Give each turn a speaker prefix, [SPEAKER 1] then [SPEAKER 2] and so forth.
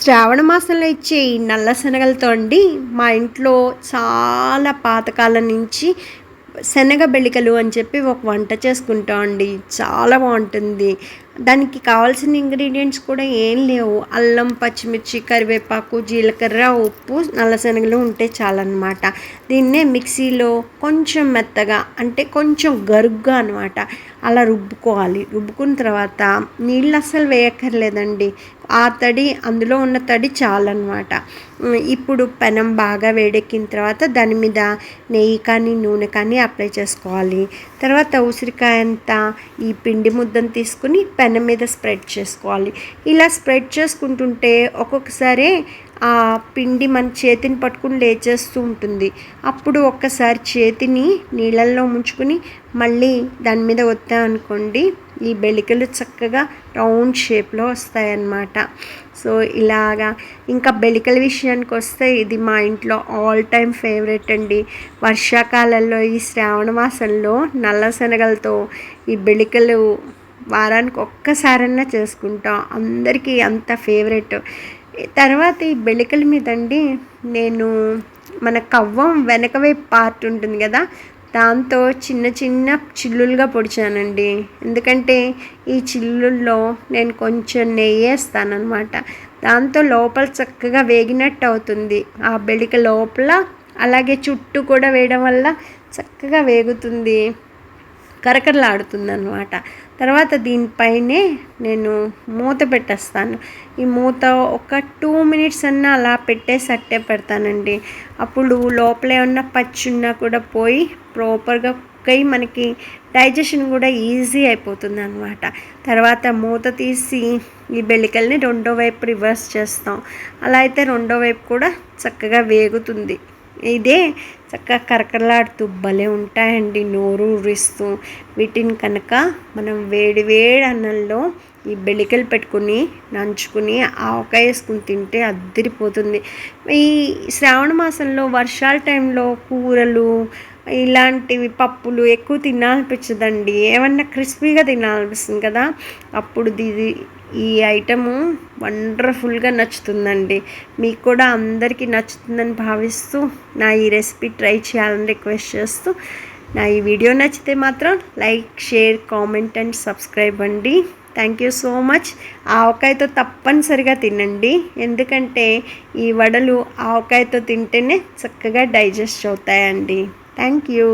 [SPEAKER 1] శ్రావణ మాసంలో ఇచ్చే ఈ నల్ల శనగలతో అండి మా ఇంట్లో చాలా పాతకాలం నుంచి శనగ బెళికలు అని చెప్పి ఒక వంట చేసుకుంటాం అండి. చాలా బాగుంటుంది. దానికి కావాల్సిన ఇంగ్రీడియంట్స్ కూడా ఏం లేవు. అల్లం, పచ్చిమిర్చి, కరివేపాకు, జీలకర్ర, ఉప్పు, నల్ల శనగలు ఉంటే చాలన్నమాట. దీన్నే మిక్సీలో కొంచెం మెత్తగా అంటే కొంచెం గరుగ్గా అనమాట అలా రుబ్బుకోవాలి. రుబ్బుకున్న తర్వాత నీళ్ళు అస్సలు వేయక్కర్లేదండి. ఆ తడి, అందులో ఉన్న తడి చాలన్నమాట. ఇప్పుడు పెనం బాగా వేడెక్కిన తర్వాత దాని మీద నెయ్యి కానీ నూనె కానీ అప్లై చేసుకోవాలి. తర్వాత ఉసిరికాయ అంతా ఈ పిండి ముద్దను తీసుకుని పెనం మీద స్ప్రెడ్ చేసుకోవాలి. ఇలా స్ప్రెడ్ చేసుకుంటుంటే ఒక్కొక్కసారి ఆ పిండి మన చేతిని పట్టుకుని లేచేస్తూ ఉంటుంది. అప్పుడు ఒక్కసారి చేతిని నీళ్ళల్లో ముంచుకుని మళ్ళీ దాని మీద వత్తామనుకోండి, ఈ బెళికలు చక్కగా రౌండ్ షేప్లో వస్తాయన్నమాట. సో ఇలాగా ఇంకా బెళికల విషయానికి వస్తే ఇది మా ఇంట్లో ఆల్ టైమ్ ఫేవరెట్ అండి. వర్షాకాలంలో ఈ శ్రావణ మాసంలో నల్ల శనగలతో ఈ బెళికలు వారానికి ఒక్కసారన్నా చేసుకుంటాం. అందరికీ అంత ఫేవరెట్. తర్వాత ఈ బెళికల మీదండి నేను మన కవ్వం వెనక వైపు పార్ట్ ఉంటుంది కదా, దాంతో చిన్న చిన్న చిల్లులుగా పొడిచానండి. ఎందుకంటే ఈ చిల్లుల్లో నేను కొంచెం నెయ్యి వేస్తానన్నమాట. దాంతో లోపల చక్కగా వేగినట్టు అవుతుంది ఆ బెళిక లోపల. అలాగే చుట్టూ కూడా వేయడం వల్ల చక్కగా వేగుతుంది, కరకరలాడుతుంది అన్నమాట. తర్వాత దీనిపైనే నేను మూత పెట్టేస్తాను. ఈ మూత ఒక 2 minutes అన్నా అలా పెట్టేసి అట్టే పెడతానండి. అప్పుడు లోపల ఏమన్నా పచ్చి ఉన్నా కూడా పోయి ప్రాపర్గా కుక్ అయ్యి మనకి డైజెషన్ కూడా ఈజీ అయిపోతుంది అన్నమాట. తర్వాత మూత తీసి ఈ బెళికల్ని రెండో వైపు రివర్స్ చేస్తాం. అలా అయితే రెండో వైపు కూడా చక్కగా వేగుతుంది. ఇదే చక్కగా కరకరలాడుతూ భలే ఉంటాయండి, నోరు ఊరిస్తూ. వీటిని కనుక మనం వేడి వేడి అన్నంలో ఈ బెళికలు పెట్టుకుని నంచుకుని ఆవకాయ వేసుకుని తింటే అద్దిరిపోతుంది. ఈ శ్రావణ మాసంలో వర్షాల టైంలో కూరలు ఇలాంటివి పప్పులు ఎక్కువ తినాలనిపించదండి. ఏమన్నా క్రిస్పీగా తినాలనిపిస్తుంది కదా, అప్పుడు ఈ ఐటము వండర్ఫుల్గా నచ్చుతుందండి. మీకు కూడా అందరికీ నచ్చుతుందని భావిస్తూ నా ఈ రెసిపీ ట్రై చేయాలని రిక్వెస్ట్ చేస్తూ, నా ఈ వీడియో నచ్చితే మాత్రం like, share, comment and subscribe అండి. Thank you so much. ఆవకాయతో తప్పనిసరిగా తినండి, ఎందుకంటే ఈ వడలు ఆవకాయతో తింటేనే చక్కగా డైజెస్ట్ అవుతాయండి. Thank you.